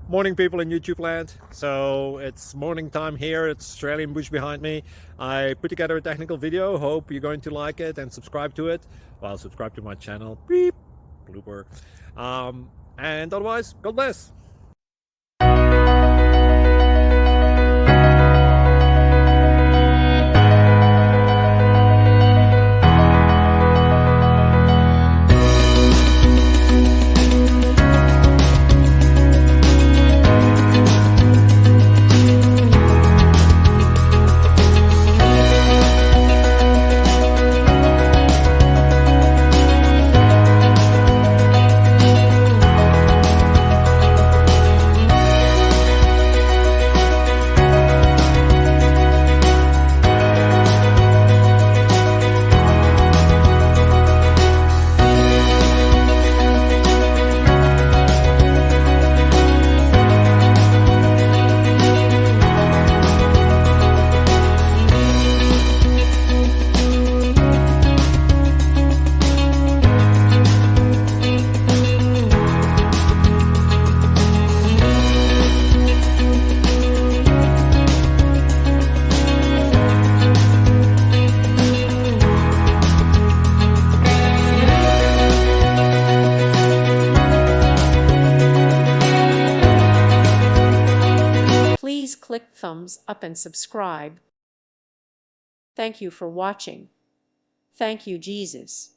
Morning, people in YouTube land. So it's morning time here. It's Australian bush behind me. I put together a technical video. Hope you're going to like it and subscribe to it. Well, subscribe to my channel. Beep. Blooper. And otherwise, God bless. Please click thumbs up and subscribe. Thank you for watching. Thank you, Jesus.